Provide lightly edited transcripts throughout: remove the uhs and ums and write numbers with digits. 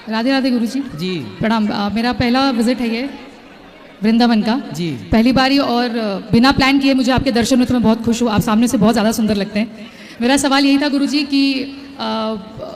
राधे राधे गुरुजी। जी प्रणाम। मेरा पहला विजिट है ये वृंदावन का जी। पहली बारी, और बिना प्लान किए मुझे आपके दर्शन हुए तो मैं बहुत खुश हूँ। आप सामने से बहुत ज़्यादा सुंदर लगते हैं। मेरा सवाल यही था गुरुजी कि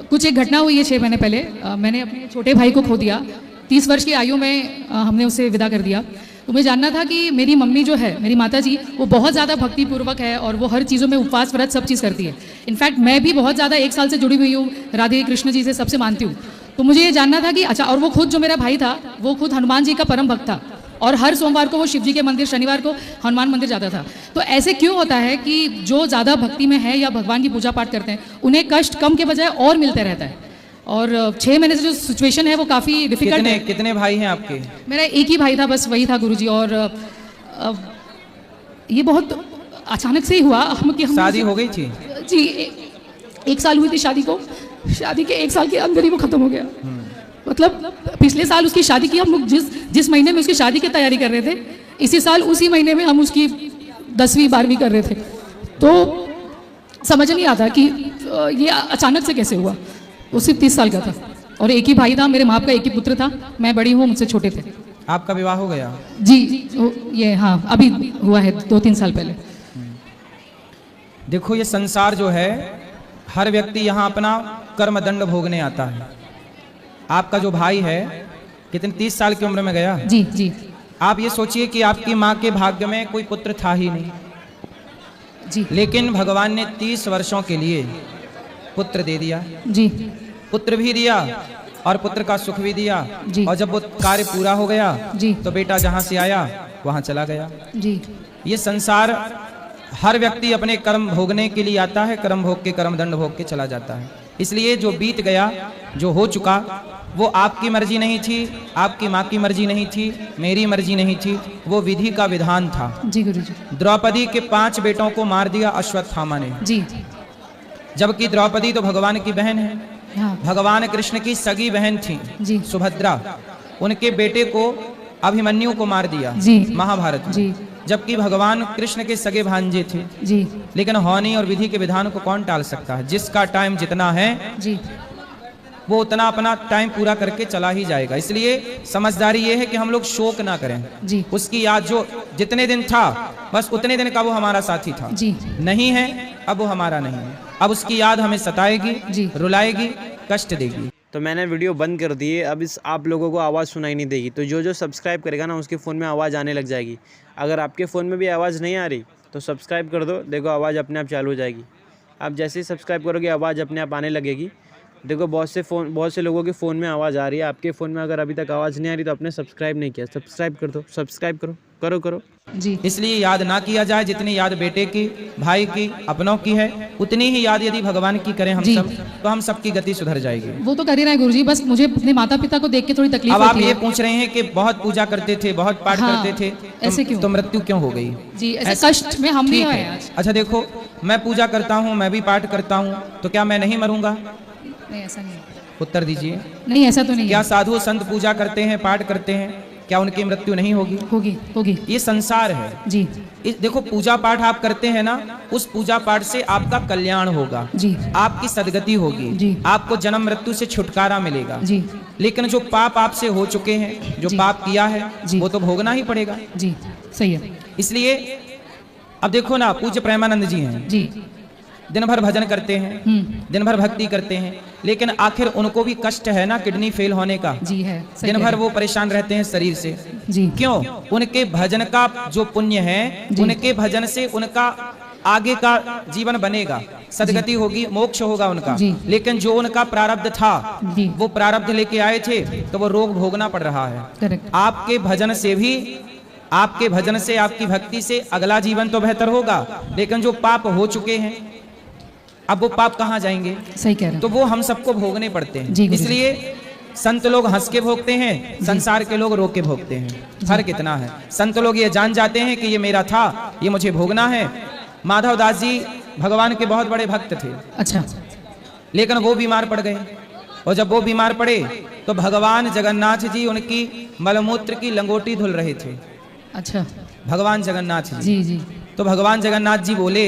कुछ एक घटना हुई है 6 महीने पहले। मैंने अपने छोटे भाई को खो दिया। 30 वर्ष की आयु में हमने उसे विदा कर दिया। तो मुझे जानना था कि मेरी मम्मी जो है, मेरी माता जी, वो बहुत ज़्यादा भक्तिपूर्वक है और वो हर चीज़ों में उपवास व्रत सब चीज़ करती है। इनफैक्ट मैं भी बहुत ज़्यादा 1 साल से जुड़ी हुई हूँ, राधे कृष्ण जी से सबसे मानती हूँ। तो मुझे ये जानना था कि अच्छा, और वो खुद जो मेरा भाई था वो खुद हनुमान जी का परम भक्त था और हर सोमवार को वो शिव जी के मंदिर, शनिवार को हनुमान मंदिर जाता था। तो ऐसे क्यों होता है कि जो ज़्यादा भक्ति में है या भगवान की पूजा पाठ करते हैं उन्हें कष्ट कम के बजाय और मिलते रहता है? और 6 महीने से जो सिचुएशन है वो काफ़ी डिफिकल्ट है। कितने भाई हैं आपके? मेरा एक ही भाई था, बस वही था गुरुजी। और ये बहुत अचानक से ही हुआ। हम शादी हो गई थी? जी, 1 साल हुई थी शादी को। शादी के 1 साल के अंदर ही वो खत्म हो गया। मतलब पिछले साल उसकी शादी की, हम लोग जिस महीने में उसकी शादी की तैयारी कर रहे थे, इसी साल उसी महीने में हम उसकी 10वीं 12वीं कर रहे थे। तो समझ नहीं आता कि ये अचानक से कैसे हुआ। वो सिर्फ 30 साल का था और एक ही भाई था। मेरे माँ का एक ही पुत्र था। मैं बड़ी हूँ, मुझसे छोटे थे। आपका विवाह हो गया? जी, ये हाँ अभी हुआ है 2-3 साल पहले। देखो, ये संसार जो है, हर व्यक्ति यहाँ अपना कर्म दंड भोगने आता है। आपका जो भाई है कितने 30 साल की उम्र में गया? जी जी। आप ये सोचिए कि आपकी माँ के भाग्य में कोई पुत्र था ही नहीं जी, लेकिन भगवान ने 30 वर्षों के लिए पुत्र दे दिया। जी पुत्र भी दिया और पुत्र का सुख भी दिया। जी। और जब वो कार्य पूरा हो गया जी। तो बेटा जहाँ से आया वहाँ चला गया। जी ये संसार, हर व्यक्ति अपने कर्म भोगने के लिए आता है, कर्म भोग के, कर्म दंड भोग के चला जाता है। इसलिए जो बीत गया, जो हो चुका, वो आपकी मर्जी नहीं थी, आपकी माँ की मर्जी नहीं थी, मेरी मर्जी नहीं थी, वो विधि का विधान था। जी गुरुजी। द्रौपदी के 5 बेटों को मार दिया अश्वत्थामा ने। जी। जबकि द्रौपदी तो भगवान की बहन है, हाँ। भगवान कृष्ण की सगी बहन थी जी। सुभद्रा। उनके बेटे को अभिमन्यु को मार दिया जी। महाभारत में। जी। जबकि भगवान कृष्ण के सगे भांजे थे। जी। लेकिन होनी और विधि के विधान को कौन टाल सकता है? जिसका टाइम जितना है जी। वो उतना अपना टाइम पूरा करके चला ही जाएगा। इसलिए समझदारी ये है कि हम लोग शोक ना करें। जी। उसकी याद जो जितने दिन था, बस उतने दिन का वो हमारा साथी था। जी। नहीं है अब वो हमारा नहीं है। अब उसकी याद हमें सताएगी, जी। रुलाएगी, कष्ट देगी। तो मैंने वीडियो बंद कर दी है। अब इस आप लोगों को आवाज़ सुनाई नहीं देगी। तो जो सब्सक्राइब करेगा ना, उसके फ़ोन में आवाज़ आने लग जाएगी। अगर आपके फ़ोन में भी आवाज़ नहीं आ रही तो सब्सक्राइब कर दो, देखो आवाज़ अपने आप चालू हो जाएगी। आप जैसे ही सब्सक्राइब करोगे आवाज़ अपने आप आने लगेगी। देखो बहुत से लोगों के फ़ोन में आवाज़ आ रही है। आपके फ़ोन में अगर अभी तक आवाज़ नहीं आ रही तो आपने सब्सक्राइब नहीं किया, सब्सक्राइब कर दो, सब्सक्राइब करो। जी। इसलिए याद ना किया जाए। जितनी याद बेटे की, भाई की, अपनों की है, उतनी ही याद यदि भगवान की करें हम सब, तो हम सबकी गति सुधर जाएगी। वो तो कर ही रहे हैं गुरुजी, बस मुझे अपने माता पिता को देख के थोड़ी तकलीफ अब आप होती ये है। पूछ रहे हैं कि बहुत पूजा करते थे, बहुत पाठ हाँ, करते थे, ऐसे क्यों? तो मृत्यु क्यों हो गई? जी, ऐसे कष्ट में हम भी ठीक हैं है। आज। अच्छा देखो, मैं पूजा करता हूँ, मैं भी पाठ करता हूँ, तो क्या मैं नहीं मरूंगा? नहीं, ऐसा नहीं है। उत्तर दीजिए। नहीं, ऐसा तो नहीं क्या है। साधु संत पूजा करते हैं, पाठ करते हैं, क्या उनकी मृत्यु नहीं होगी? होगी। ये संसार है। जी। देखो, पूजा पाठ आप करते हैं ना, उस पूजा पाठ से आपका कल्याण होगा। जी। आपकी सदगति होगी। जी। आपको जन्म मृत्यु से छुटकारा मिलेगा। जी। लेकिन जो पाप आपसे हो चुके हैं, जो जी। पाप किया है, जी। वो तो भोगना ही पड़ेगा। जी, सही है। इसलिए अब देखो ना, पूज्य प्रेमानंद जी हैं, जी। दिन भर भजन करते हैं, दिन भर भक्ति करते हैं, लेकिन आखिर उनको भी कष्ट है ना किडनी फेल होने का। जी है। सही दिन कह भर रहे वो परेशान रहते हैं शरीर से। जी। क्यों? उनके भजन का जो पुण्य है, जी। उनके भजन से उनका आगे का जीवन बनेगा, सदगति होगी, मोक्ष होगा उनका। जी। लेकिन जो उनका प्रारब्ध था, जी। वो प्रारब्ध लेके आए थे, तो वो रोग भोगना पड़ रहा है। करेक्ट। आपके भजन से भी, आपके भजन से, आपकी भक्ति से अगला जीवन तो बेहतर होगा, लेकिन जो पाप हो चुके हैं, अब वो पाप कहाँ जाएंगे? सही कह रहे हैं। तो वो हम सबको भोगने पड़ते हैं। जी, इसलिए संत लोग हंस के भोगते हैं, संसार के लोग रो के भोगते हैं। फर्क इतना है, संत लोग ये जान जाते हैं कि ये मेरा था, ये मुझे भोगना है। माधव दास जी भगवान के बहुत बड़े भक्त थे। अच्छा। लेकिन वो बीमार पड़ गए, और जब वो बीमार पड़े तो भगवान जगन्नाथ जी उनकी मलमूत्र की लंगोटी धुल रहे थे। अच्छा। भगवान जगन्नाथ जी। जी। जी। तो भगवान जगन्नाथ जी बोले,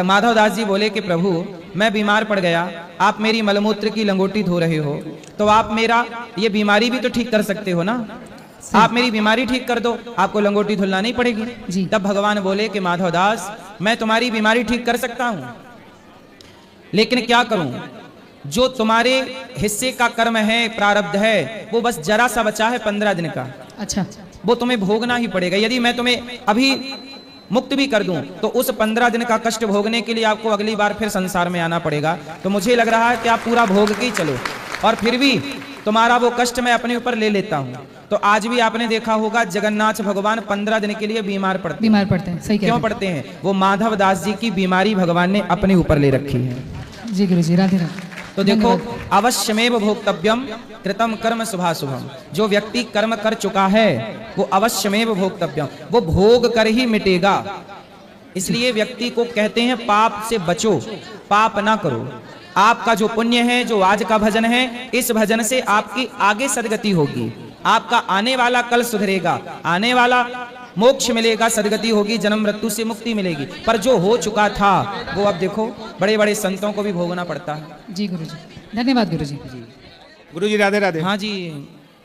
माधव दास जी बोले कि प्रभु, मैं बीमार पड़ गया, आप मेरी मलमूत्र की लंगोटी धो रहे हो, तो आप मेरा ये बीमारी भी तो ठीक कर सकते हो ना। आप मेरी बीमारी ठीक कर दो, आपको लंगोटी धुलना नहीं पड़ेगी जी। तब भगवान बोले कि माधव दास, मैं तुम्हारी बीमारी ठीक कर सकता हूं, लेकिन क्या करूं, जो तुम्हारे हिस्से का कर्म है, प्रारब्ध है, वो बस जरा सा बचा है 15 दिन का, अच्छा, वो तुम्हें भोगना ही पड़ेगा। यदि मैं तुम्हें अभी मुक्त भी कर दूं तो उस 15 दिन का कष्ट भोगने के लिए आपको अगली बार फिर संसार में आना पड़ेगा। तो मुझे लग रहा है कि आप पूरा भोग के ही चलो, और फिर भी तुम्हारा वो कष्ट मैं अपने ऊपर ले लेता हूं। तो आज भी आपने देखा होगा जगन्नाथ भगवान 15 दिन के लिए बीमार पड़ते बीमार पड़ते हैं, सही कह क्यों रहे पड़ते हैं? वो माधव दास जी की बीमारी भगवान ने अपने ऊपर ले रखी है। हैं। जी गुरु जी, राधे राधे। तो देखो, धन्यवाद। अवश्यमेव भोक्तव्यम कृतम कर्म शुभाशुभम, जो व्यक्ति कर्म कर चुका है वो अवश्यमेव भोक्तव्यम, वो भोग कर ही मिटेगा। इसलिए व्यक्ति को कहते हैं पाप से बचो, पाप ना करो। आपका जो पुण्य है, जो आज का भजन है, इस भजन से आपकी आगे सदगति होगी, आपका आने वाला कल सुधरेगा, आने वाला मोक्ष मिलेगा, सदगति होगी, जन्म मृत्यु से मुक्ति मिलेगी। पर जो हो चुका था वो अब देखो बड़े बड़े संतों को भी भोगना पड़ता है। जी गुरु जी, धन्यवाद गुरु जी। गुरु जी राधे राधे। हाँ जी,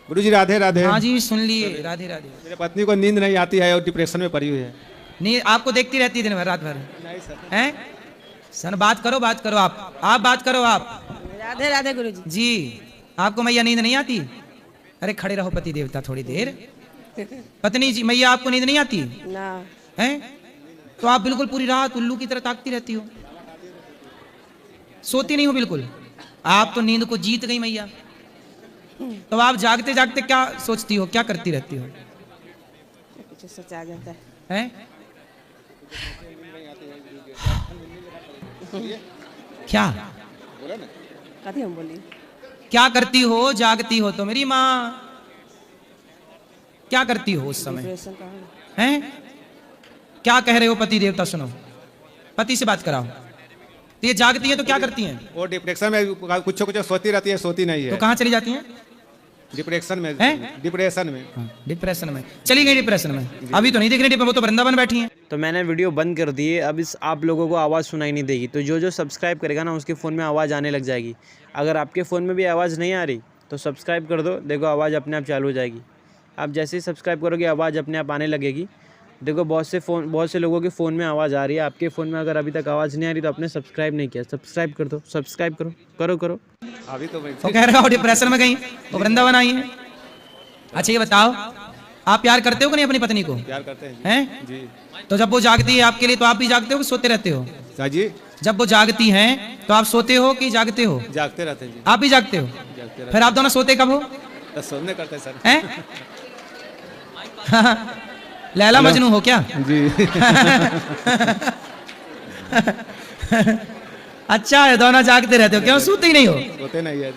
गुरु जी राधे राधे। हाँ जी, सुन लिए, राधे राधे। मेरे पत्नी को नींद नहीं आती है और डिप्रेशन में पड़ी हुई है। नहीं, आपको देखती रहती है दिन भर, रात भर? नहीं सर। हैं? सर बात करो आप बात करो आप। राधे राधे गुरु जी। जी, आपको मैया नींद नहीं आती? अरे खड़े रहो पति देवता थोड़ी देर। पत्नी जी, मैया आपको नींद नहीं आती ना। हैं? तो आप बिल्कुल पूरी रात उल्लू की तरह ताकती रहती हो, सोती नहीं हो बिल्कुल। आप तो नींद को जीत गई मैया। तो आप जागते जागते क्या सोचती हो, क्या करती रहती हो? कुछ सोचा जाता है। हैं? क्या कथी हम बोली? क्या करती हो? जागती हो तो मेरी माँ, क्या करती हो उस समय? डिप्रेशन का है। हैं? क्या कह रहे हो पति देवता? सुनो, पति से बात कराओ। तो ये जागती है तो क्या करती हैं? वो डिप्रेशन में कुछ कुछ सोती रहती है, सोती नहीं तो है। कहाँ चली जाती हैं? डिप्रेशन में। हैं? डिप्रेशन में। डिप्रेशन में चली गई, डिप्रेशन में। अभी तो नहीं दिख रही, वो तो वृंदावन बैठी हैं। तो मैंने वीडियो बंद कर दी है, अब इस आप लोगों को आवाज़ सुनाई नहीं देगी। तो जो सब्सक्राइब करेगा ना उसके फ़ोन में आवाज़ आने लग जाएगी। अगर आपके फ़ोन में भी आवाज़ नहीं आ रही तो सब्सक्राइब कर दो, देखो आवाज़ अपने आप चालू हो जाएगी। आप जैसे ही सब्सक्राइब करोगे आवाज़ अपने आप आने लगेगी। देखो बहुत से लोगों के फ़ोन में आवाज़ आ रही है, आपके फ़ोन में अगर अभी तक आवाज़ नहीं आ रही तो आपने सब्सक्राइब नहीं किया, सब्सक्राइब कर दो, सब्सक्राइब करो। अभी तो मैं वो कह रहे हो डिप्रेशन में गई, वो वृंदावन आई है। अच्छा ये बताओ, आप प्यार करते हो कि नहीं अपनी पत्नी को? प्यार करते हैं हैं? जी। तो जब वो जागती है आपके लिए तो आप भी जागते हो कि सोते रहते हो? हाँ जी, जब वो जागती हैं तो आप सोते हो कि जागते हो? जागते रहते हैं जी। आप भी जागते हो? जागते रहते फिर आप दोनों सोते कब हो? हैं। तो सोने करते हैं सर। हैं? लैला मजनू हो क्या? जी। अच्छा है, दोनों जागते रहते हो, क्यों सोते ही नहीं हो? सोते नहीं है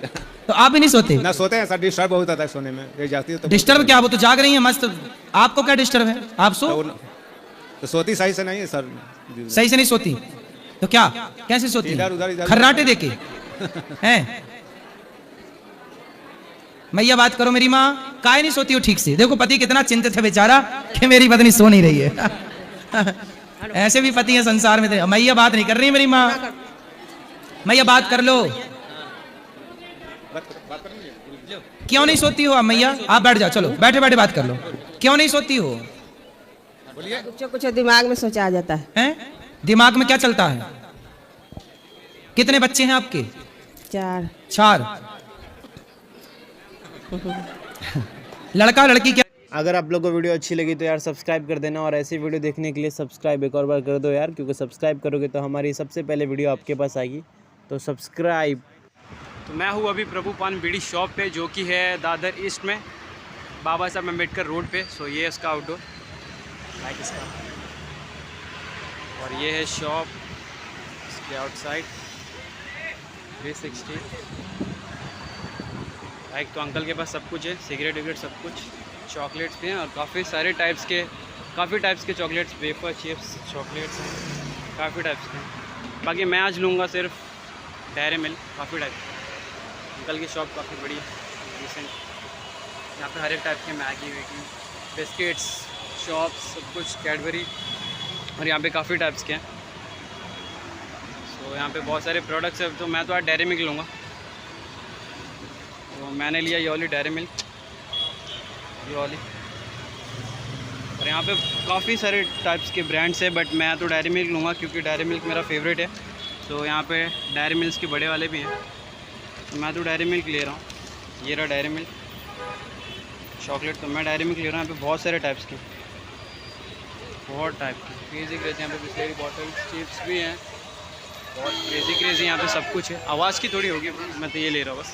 तो आप भी नहीं सोते? ना, सोते हैं सर, डिस्टर्ब बहुत आता है सोने में। ये जागती है तो डिस्टर्ब क्या? वो तो जाग रही है मस्त, आपको क्या डिस्टर्ब है? आप सो। तो सोती सही से नहीं है सर जी। सही से नहीं सोती तो क्या, कैसे सोती? इधर उधर खर्राटे देके हैं? मैया बात करो मेरी माँ, काहे नहीं सोती हो ठीक से? देखो पति कितना चिंतित है बेचारा कि मेरी पत्नी सो नहीं रही है। ऐसे भी पति है संसार में। मैया बात नहीं कर रही मेरी माँ, मैया बात कर लो। क्यों नहीं सोती हो आप मैया? आप बैठ जाओ, चलो बैठे बैठे बात कर लो। क्यों नहीं सोती हो? कुछ दिमाग में सोचा आ जाता है। हैं? दिमाग में क्या चलता है? कितने बच्चे हैं आपके? 4। लड़का लड़की क्या? अगर आप लोगों को वीडियो अच्छी लगी तो यार सब्सक्राइब कर देना, और ऐसी वीडियो देखने के लिए सब्सक्राइब एक और बार कर दो यार, क्योंकि सब्सक्राइब करोगे तो हमारी सबसे पहले वीडियो आपके पास आएगी। तो सब्सक्राइब। तो मैं हूँ अभी प्रभु पान बीड़ी शॉप पे, जो कि है दादर ईस्ट में, बाबा साहब अम्बेडकर रोड पे। सो ये है इसका आउटडोर लाइक इसका, और ये है शॉप इसके आउटसाइड 360 लाइक। तो अंकल के पास सब कुछ है, सिगरेट विगरेट सब कुछ, चॉकलेट्स भी हैं, और काफ़ी टाइप्स के चॉकलेट्स, वेफर चिप्स चॉकलेट्स हैं, काफ़ी टाइप्स के हैं। बाकी मैं आज लूँगा सिर्फ डेयरी मिल्क, काफ़ी टाइप। अंकल की शॉप काफ़ी बड़ी डिसेंट, यहाँ पे हर एक टाइप के मैगी वैगी बिस्किट्स शॉप्स सब कुछ, कैडबरी, और यहाँ पे काफ़ी टाइप्स के हैं। सो तो यहाँ पे बहुत सारे प्रोडक्ट्स हैं, तो मैं तो आज डेयरी मिल्क लूँगा। तो मैंने लिया ये वाली डेयरी मिल्क, ये वाली। और यहाँ पे काफ़ी सारे टाइप्स के ब्रांड्स हैं, बट मैं तो डेयरी मिल्क लूँगा क्योंकि डेयरी मिल्क मेरा फेवरेट है। तो यहाँ पे डेयरी मिल्क के बड़े वाले भी हैं, तो मैं तो डेयरी मिल्क ले रहा हूँ। ये रहा डेयरी मिल्क चॉकलेट, तो मैं डेयरी मिल्क ले रहा हूँ। यहाँ पे बहुत सारे टाइप्स की, बहुत टाइप की क्रेज़ी क्रेज़ी। यहाँ पे बिस्लेरी बॉटल चिप्स भी हैं, बहुत क्रेज़ी क्रेज़ी यहाँ पे सब कुछ है। आवाज़ की थोड़ी होगी, मैं तो ये ले रहा हूँ बस।